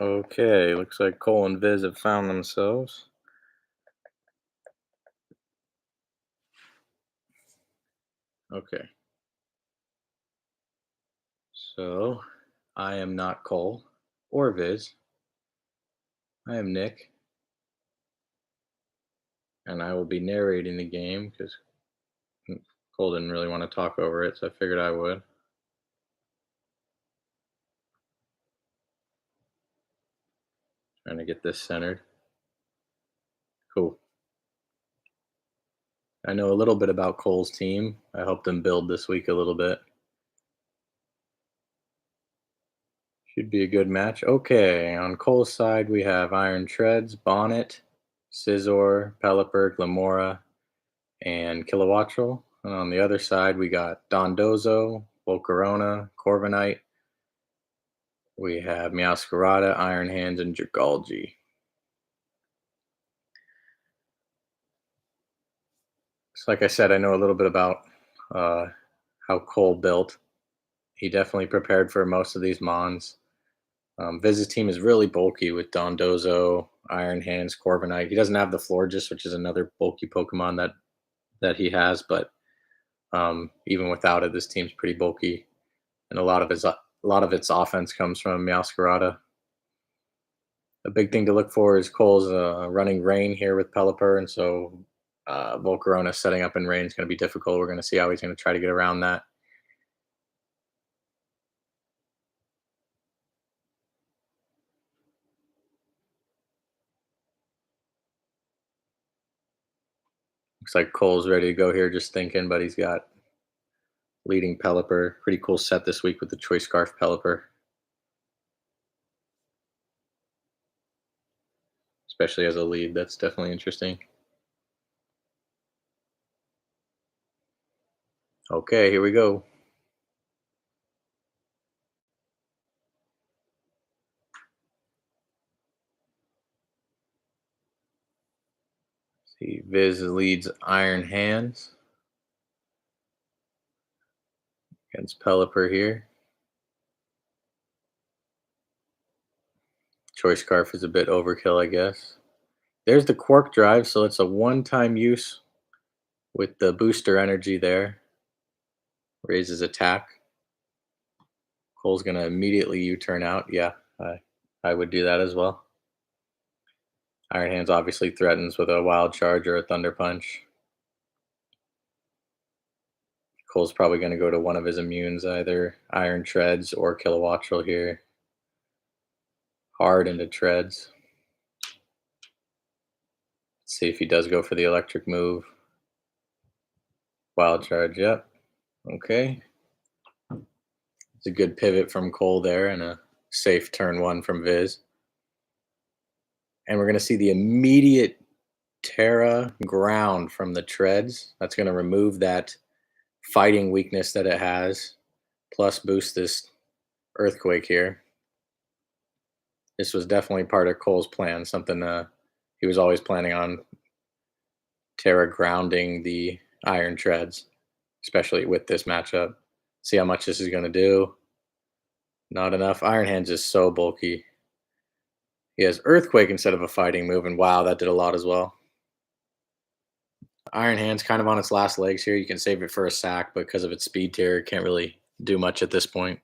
Okay, looks like Cole and Viz have found themselves. Okay, so I am not Cole or Viz. I am Nick, and I will be narrating the game because Cole didn't really want to talk over it, so I figured I would. Trying to get this centered. Cool. I know a little bit about Cole's team. I helped him build this week a little bit. Should be a good match. Okay, on Cole's side, we have Iron Treads, Bonnet, Scizor, Pelipper, Glamora, and Kilowattrel. And on the other side, we got Dondozo, Volcarona, Corviknight. We have Meowscarada, Iron Hands, and Dragalge. So like I said, I know a little bit about uh, how Cole built. He definitely prepared for most of these Mons. Viz's team is really bulky with Dondozo, Iron Hands, Corviknight. He doesn't have the Florges, which is another bulky Pokemon that he has, but even without it, this team's pretty bulky, and a lot of its offense comes from Meowscarada. A big thing to look for is Cole's running rain here with Pelipper, and so Volcarona setting up in rain is going to be difficult. We're going to see how he's going to try to get around that. Looks like Cole's ready to go here, just thinking, but he's got leading Pelipper. Pretty cool set this week with the Choice Scarf Pelipper, especially as a lead. That's definitely interesting. Okay, here we go. See, Viz leads Iron Hands against Pelipper here. Choice Scarf is a bit overkill, I guess. There's the Quark Drive, so it's a one-time use with the booster energy there. Raises attack. Cole's gonna immediately U-turn out. Yeah, I would do that as well. Iron Hands obviously threatens with a Wild Charge or a Thunder Punch. Cole's probably going to go to one of his immunes, either Iron Treads or Kilowattrel here. Hard into Treads. Let's see if he does go for the electric move. Wild Charge, yep. Okay. It's a good pivot from Cole there and a safe turn one from Viz. And we're going to see the immediate Terra ground from the Treads. That's going to remove that fighting weakness that it has, plus boost this Earthquake here. This was definitely part of Cole's plan, something he was always planning on Terra grounding the Iron Treads, especially with this matchup. See how much this is going to do. Not enough. Iron Hands is so bulky. He has Earthquake instead of a fighting move, and wow, that did a lot as well. Iron Hands kind of on its last legs here. You can save it for a sack, but because of its speed tier, it can't really do much at this point.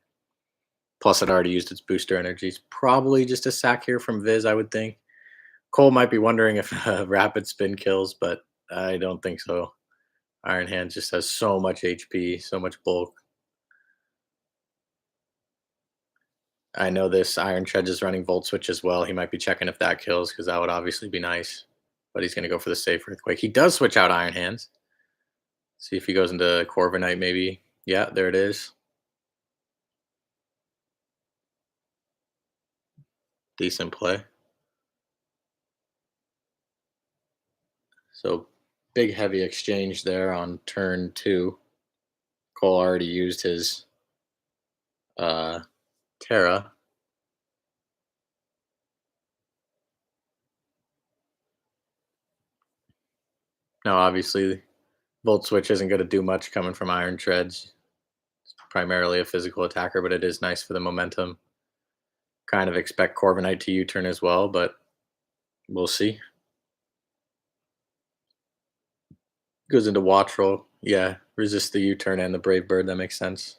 Plus, it already used its booster energies. Probably just a sack here from Viz, I would think. Cole might be wondering if Rapid Spin kills, but I don't think so. Iron Hands just has so much HP, so much bulk. I know this Iron Tread is running Volt Switch as well. He might be checking if that kills because that would obviously be nice. But he's going to go for the safe Earthquake. He does switch out Iron Hands. See if he goes into Corviknight maybe. Yeah, there it is. Decent play. So big heavy exchange there on turn 2. Cole already used his Terra. Now, obviously, Volt Switch isn't going to do much coming from Iron Treads. It's primarily a physical attacker, but it is nice for the momentum. Kind of expect Corviknight to U-turn as well, but we'll see. Goes into Wattrel. Yeah, resist the U-turn and the Brave Bird. That makes sense.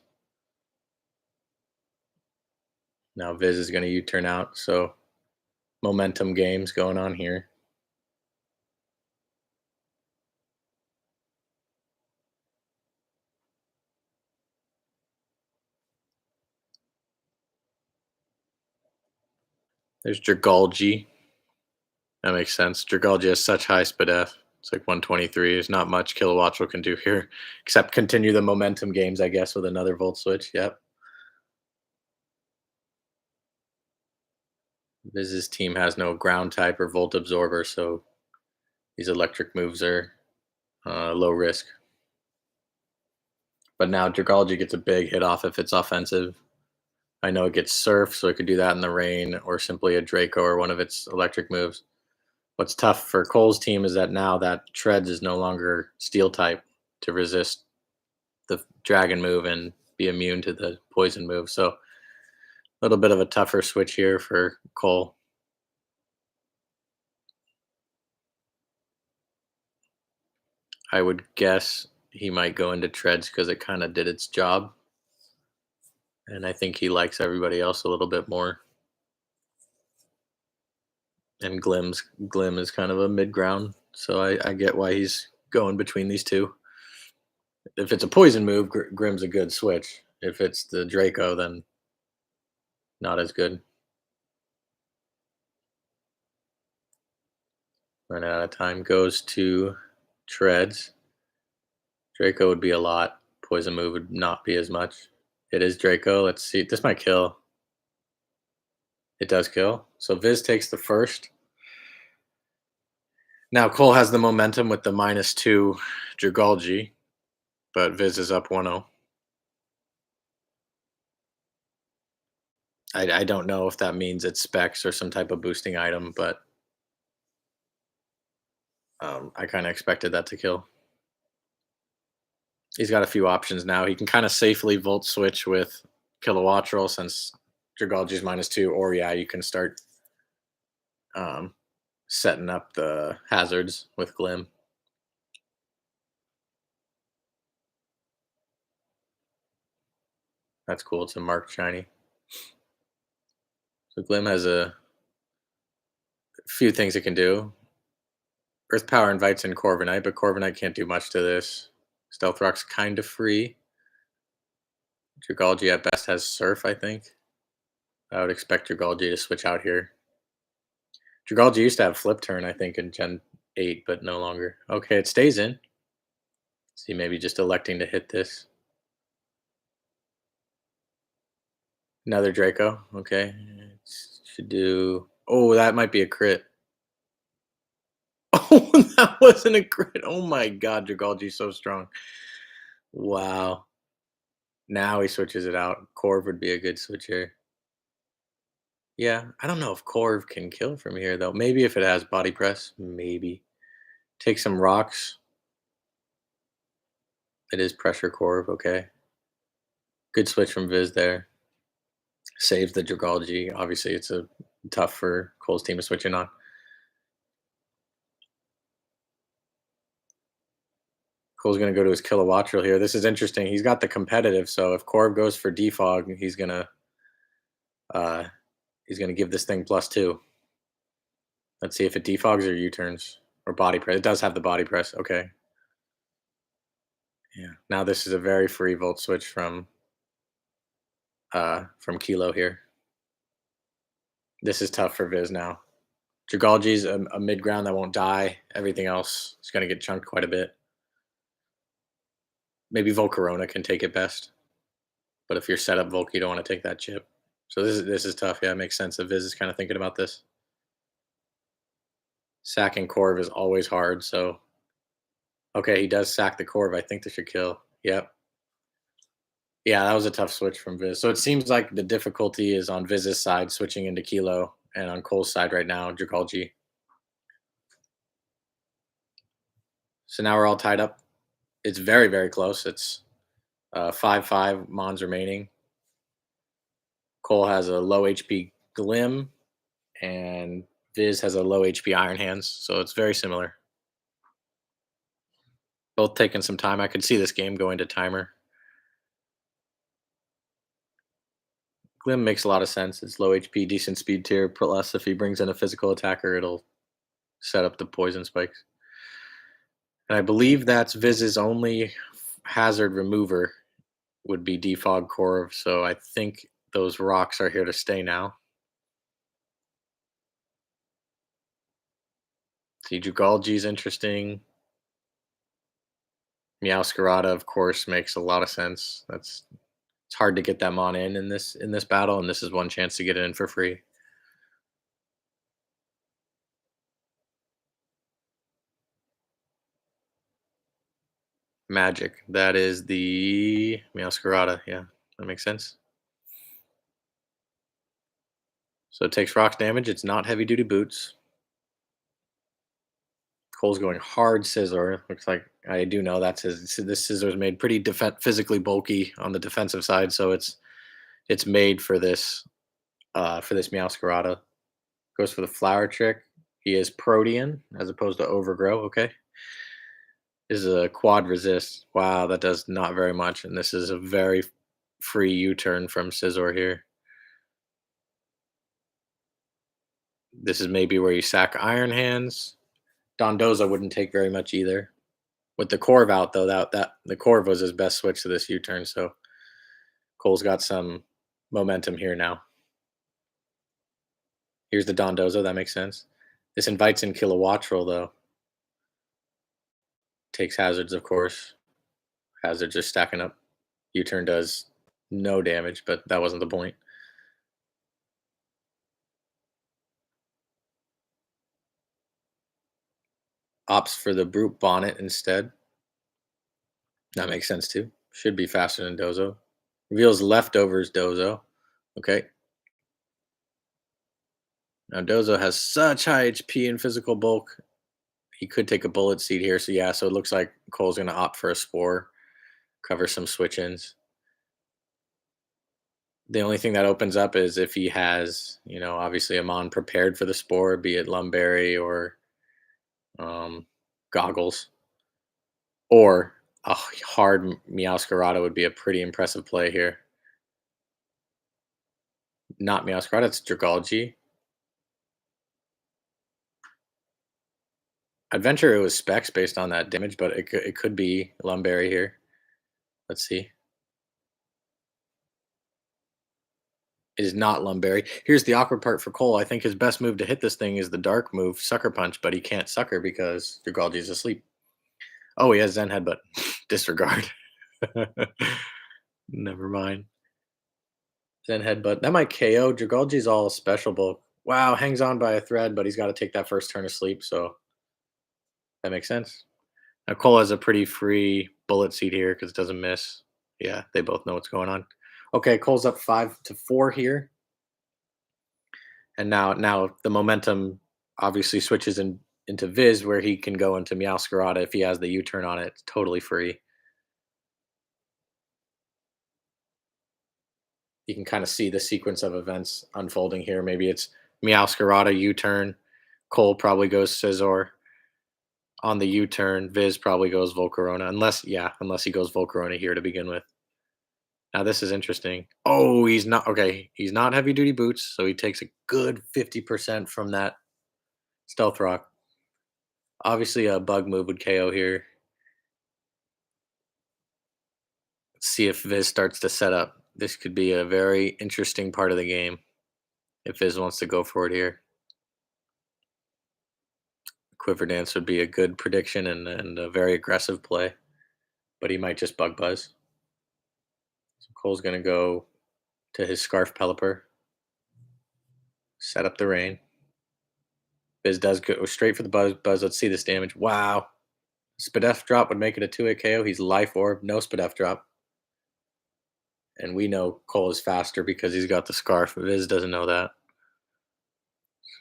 Now Viz is going to U-turn out, so momentum games going on here. There's Dragalge. That makes sense. Dragalge has such high SPDF. It's like 123. There's not much Kilowattrel can do here, except continue the momentum games, I guess, with another Volt Switch. Yep. Viz's team has no ground type or Volt Absorber, so these electric moves are low risk. But now Dragalge gets a big hit off if it's offensive. I know it gets Surf, so it could do that in the rain, or simply a Draco or one of its electric moves. What's tough for Cole's team is that now that Treads is no longer Steel type to resist the Dragon move and be immune to the Poison move. So a little bit of a tougher switch here for Cole. I would guess he might go into Treads because it kind of did its job. And I think he likes everybody else a little bit more. And Glim is kind of a mid ground, so I get why he's going between these two. If it's a poison move, Grim's a good switch. If it's the Draco, then not as good. Running out of time, goes to Treads. Draco would be a lot. Poison move would not be as much. It is Draco. Let's see. This might kill. It does kill. So Viz takes the first. Now Cole has the momentum with the -2 Dragalge, but Viz is up 1-0. I don't know if that means it's specs or some type of boosting item, but I kind of expected that to kill. He's got a few options now. He can kind of safely Volt Switch with Kilowattrel since Dragalge's -2, or yeah, you can start setting up the hazards with Glim. That's cool. It's a marked shiny. So Glim has a few things it can do. Earth Power invites in Corviknight, but Corviknight can't do much to this. Stealth Rock's kind of free. Dragalge at best has Surf, I think. I would expect Dragalge to switch out here. Dragalge used to have Flip Turn, I think, in Gen 8, but no longer. Okay, it stays in. See, maybe just electing to hit this. Another Draco. Okay. Should do... Oh, that might be a crit. Oh, that wasn't a crit. Oh my god, Dragalge's so strong. Wow. Now he switches it out. Corv would be a good switch here. Yeah, I don't know if Corv can kill from here, though. Maybe if it has Body Press. Maybe. Take some rocks. It is Pressure Corv, okay. Good switch from Viz there. Saves the Dragalge. Obviously, it's a tough for Cole's team to switch in on. Cole's going to go to his Kilowattrel here. This is interesting. He's got the competitive, so if Corv goes for Defog, he's going to give this thing +2. Let's see if it defogs or U-turns or Body Press. It does have the Body Press. Okay. Yeah. Now this is a very free Volt Switch from Kilo here. This is tough for Viz now. Dragalge's a mid ground that won't die. Everything else is going to get chunked quite a bit. Maybe Volcarona can take it best. But if you're set up Volk, you don't want to take that chip. So this is tough. Yeah, it makes sense that Viz is kind of thinking about this. Sacking Corv is always hard, so... Okay, he does sack the Corv. I think this should kill. Yep. Yeah, that was a tough switch from Viz. So it seems like the difficulty is on Viz's side, switching into Kilo, and on Cole's side right now, Dragalge. So now we're all tied up. It's very, very close. It's 5-5 Mons remaining. Cole has a low HP Glim and Viz has a low HP Iron Hands, so it's very similar. Both taking some time. I could see this game going to timer. Glim makes a lot of sense. It's low HP, decent speed tier. Plus, if he brings in a physical attacker, it'll set up the poison spikes. And I believe that's Viz's only hazard remover would be Defog Corv. So I think those rocks are here to stay now. See, Jugalji's interesting. Meowscarada, of course, makes a lot of sense. It's hard to get that mon in this battle, and this is one chance to get it in for free. Magic. That is the Meowscarada. Yeah, that makes sense. So it takes rocks damage. It's not heavy duty boots. Cole's going hard scissor. Looks like I do know that's his. This scissor is made pretty physically bulky on the defensive side, so it's made for this Meowscarada. Goes for the flower trick. He is Protean as opposed to Overgrow. Okay, this is a quad resist. Wow, that does not very much, and this is a very free U-turn from Scizor here. This is maybe where you sack Iron Hands. Dondoza wouldn't take very much either. With the Corv out though, that the Corv was his best switch to this U-turn, so Cole's got some momentum here now. Here's the Dondoza, that makes sense. This invites in Kilowattrel though. Takes hazards, of course. Hazards are stacking up. U-turn does no damage, but that wasn't the point. Opts for the Brute Bonnet instead. That makes sense too. Should be faster than Dozo. Reveals leftovers Dozo. Okay. Now Dozo has such high HP and physical bulk. He could take a bullet seed here. So yeah, so it looks like Cole's going to opt for a Spore. Cover some switch-ins. The only thing that opens up is if he has, obviously a Mon prepared for the Spore, be it Lumberry or Goggles. Or a hard Meowscarada would be a pretty impressive play here. Not Meowscarada, it's Dragalge. I'd venture it was specs based on that damage, but it could be Lumberry here. Let's see. It is not Lumberry. Here's the awkward part for Cole. I think his best move to hit this thing is the dark move, Sucker Punch, but he can't sucker because Dragalge is asleep. Oh, he has Zen Headbutt. Disregard. Never mind. Zen Headbutt. That might KO. Dragalge's all special bulk. Wow, hangs on by a thread, but he's got to take that first turn of sleep, so that makes sense. Now Cole has a pretty free bullet seed here because it doesn't miss. Yeah, they both know what's going on. Okay, Cole's up 5-4 here. And now the momentum obviously switches into Viz where he can go into Meowscarada if he has the U-turn on it. It's totally free. You can kind of see the sequence of events unfolding here. Maybe it's Meowscarada U-turn. Cole probably goes Scizor. On the U-turn, Viz probably goes Volcarona. Unless he goes Volcarona here to begin with. Now this is interesting. Oh, he's not okay. He's not heavy duty boots, so he takes a good 50% from that stealth rock. Obviously, a bug move would KO here. Let's see if Viz starts to set up. This could be a very interesting part of the game if Viz wants to go for it here. Quiver Dance would be a good prediction and a very aggressive play, but he might just bug buzz. So Cole's going to go to his Scarf Pelipper. Set up the rain. Viz does go straight for the buzz. Let's see this damage. Wow. Spadef drop would make it a 2-hit KO. He's Life Orb, no Spadef drop. And we know Cole is faster because he's got the Scarf. Viz doesn't know that.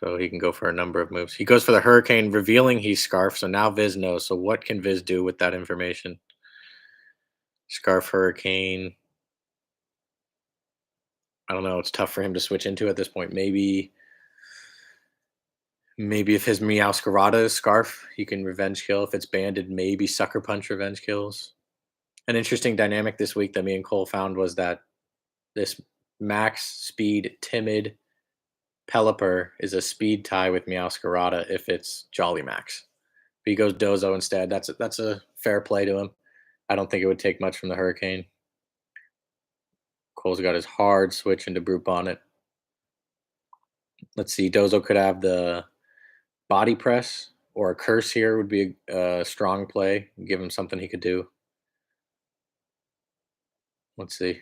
So he can go for a number of moves. He goes for the Hurricane, revealing he's Scarf. So now Viz knows. So what can Viz do with that information? Scarf Hurricane. I don't know. It's tough for him to switch into at this point. Maybe if his Meowscarada is Scarf, he can revenge kill. If it's banded, maybe Sucker Punch revenge kills. An interesting dynamic this week that me and Cole found was that this max speed timid Pelipper is a speed tie with Meowscarada if it's Jolly Max. If he goes Dozo instead, that's a fair play to him. I don't think it would take much from the Hurricane. Cole's got his hard switch into Brute Bonnet. Let's see. Dozo could have the body press or a curse here would be a strong play. Give him something he could do. Let's see.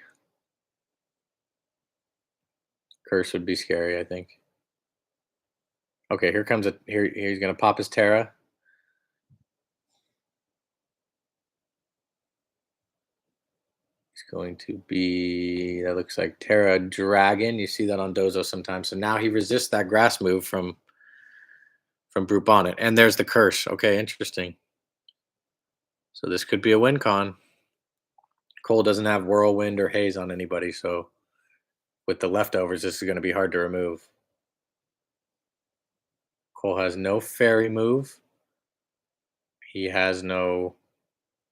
Curse would be scary, I think. Okay, here comes a here. He's gonna pop his Terra. It's going to be that looks like Terra Dragon. You see that on Dozo sometimes. So now he resists that grass move from Brute Bonnet. And there's the curse. Okay, interesting. So this could be a win con. Cole doesn't have Whirlwind or Haze on anybody, so with the leftovers, this is going to be hard to remove. Cole has no fairy move. He has no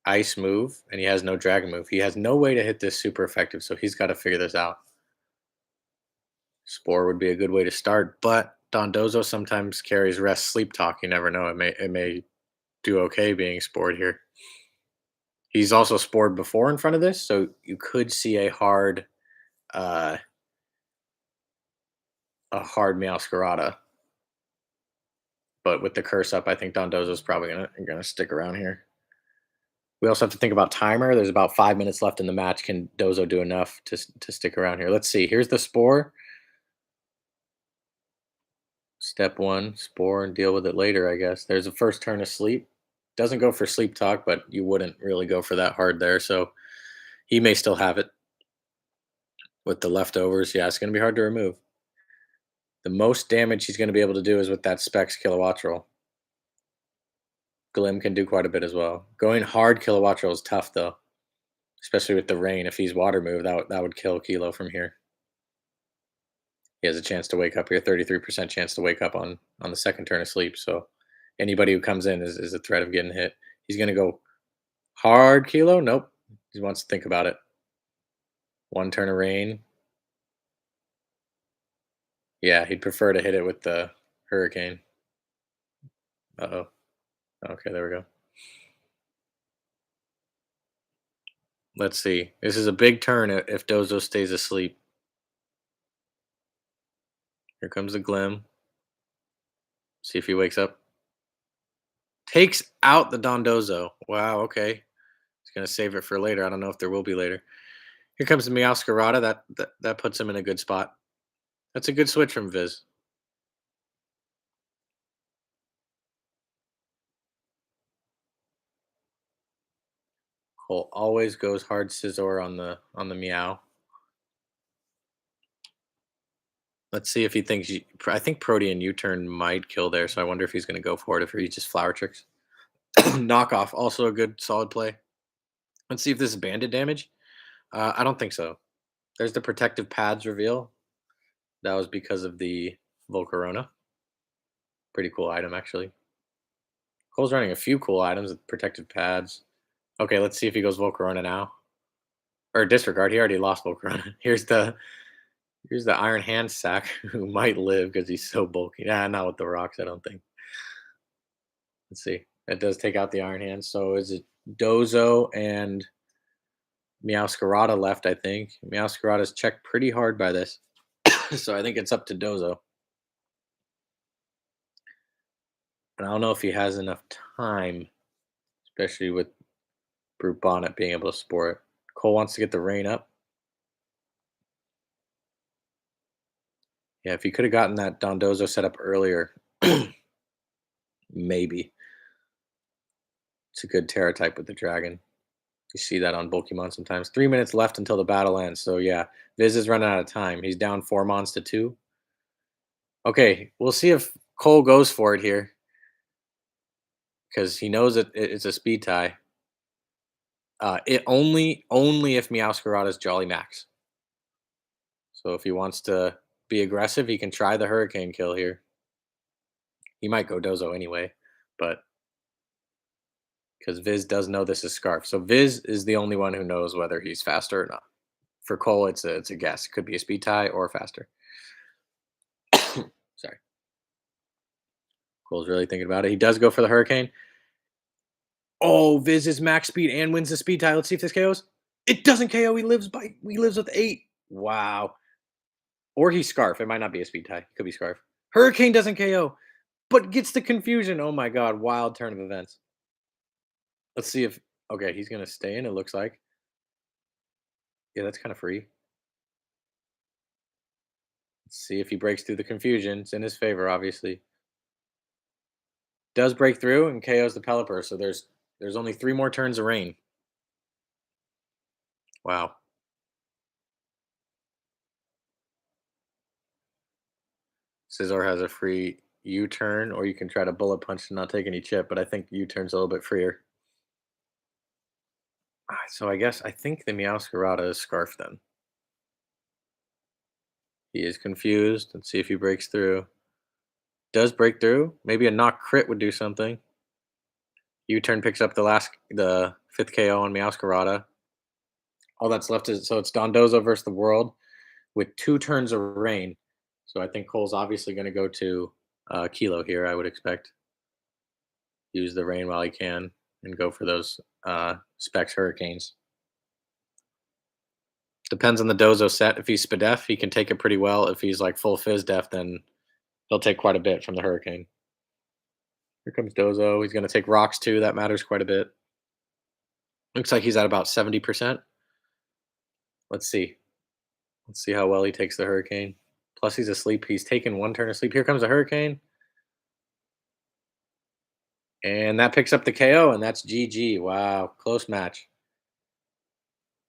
ice move, and he has no dragon move. He has no way to hit this super effective, so he's got to figure this out. Spore would be a good way to start, but Dondozo sometimes carries rest sleep talk. You never know. It may do okay being spored here. He's also spored before in front of this, so you could see uh, a hard Meowscarada. But with the curse up, I think Dondozo's probably gonna stick around here. We also have to think about timer. There's about 5 minutes left in the match. Can Dozo do enough to stick around here? Let's see. Here's the spore. Step one, spore and deal with it later, I guess. There's a first turn of sleep. Doesn't go for sleep talk, but you wouldn't really go for that hard there. So he may still have it with the leftovers. Yeah, it's going to be hard to remove. The most damage he's going to be able to do is with that Specs Kilowattrel. Glim can do quite a bit as well. Going hard Kilowattrel is tough, though, especially with the rain. If he's water move, that would kill Kilo from here. He has a chance to wake up here, 33% chance to wake up on the second turn of sleep. So anybody who comes in is a threat of getting hit. He's going to go hard Kilo. Nope. He wants to think about it. One turn of rain. Yeah, he'd prefer to hit it with the Hurricane. Uh-oh. Okay, there we go. Let's see. This is a big turn if Dozo stays asleep. Here comes the Glim. See if he wakes up. Takes out the Dondozo. Wow, okay. He's going to save it for later. I don't know if there will be later. Here comes the Meowscarada. That puts him in a good spot. That's a good switch from Viz. Cole always goes hard Scizor on the Meow. Let's see if he thinks. I think Protean U-turn might kill there, so I wonder if he's going to go for it if he just Flower Tricks. Knockoff, also a good solid play. Let's see if this is banded damage. I don't think so. There's the protective pads reveal. That was because of the Volcarona. Pretty cool item, actually. Cole's running a few cool items with protective pads. Okay, let's see if he goes Volcarona now. Or disregard. He already lost Volcarona. Here's the Iron Hand sack who might live because he's so bulky. Nah, not with the rocks, I don't think. Let's see. That does take out the Iron Hand. So is it Dozo and Meowscarada left, I think. Meowscarada's checked pretty hard by this. So I think it's up to Dozo. And I don't know if he has enough time, especially with Brute Bonnet being able to spore it. Cole wants to get the rain up. Yeah, if he could have gotten that Dondozo set up earlier, maybe. It's a good Terra type with the dragon. You see that on Pokemon sometimes. 3 minutes left until the battle ends. So yeah, Viz is running out of time. He's down 4 mons to 2. Okay, we'll see if Cole goes for it here. Because he knows it's a speed tie. It only if Meowscarada is Jolly Max. So if he wants to be aggressive, he can try the hurricane kill here. He might go dozo anyway, but because Viz does know this is Scarf. So Viz is the only one who knows whether he's faster or not. For Cole, it's a guess. It could be a speed tie or faster. Sorry. Cole's really thinking about it. He does go for the hurricane. Oh, Viz is max speed and wins the speed tie. Let's see if this KOs. It doesn't KO. He lives with 8. Wow. Or he's Scarf. It might not be a speed tie. It could be Scarf. Hurricane doesn't KO, but gets the confusion. Oh my god, wild turn of events. Let's see if okay, he's gonna stay in, it looks like. Yeah, that's kind of free. Let's see if he breaks through the confusion. It's in his favor, obviously. Does break through and KOs the Pelipper, so there's only 3 more turns of rain. Wow. Scizor has a free U-turn, or you can try to bullet punch and not take any chip, but I think U-turn's a little bit freer. So I think the Meowscarada is Scarf then. He is confused. Let's see if he breaks through. Does break through. Maybe a knock crit would do something. U-turn picks up the 5th KO on Meowscarada. All that's left is so it's Dondozo versus the world with 2 turns of rain. So I think Cole's obviously going to go to Kilo here. I would expect use the rain while he can and go for those Specs Hurricanes. Depends on the Dozo set. If he's Spadef, he can take it pretty well. If he's like full Fizz Def, then he'll take quite a bit from the Hurricane. Here comes Dozo. He's going to take rocks too. That matters quite a bit. Looks like he's at about 70%. Let's see. Let's see how well he takes the Hurricane. Plus, he's asleep. He's taken 1 turn of sleep. Here comes a Hurricane. And that picks up the KO, and that's GG. Wow. Close match.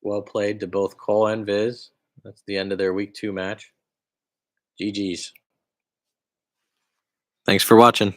Well played to both Cole and Viz. That's the end of their week 2 match. GG's. Thanks for watching.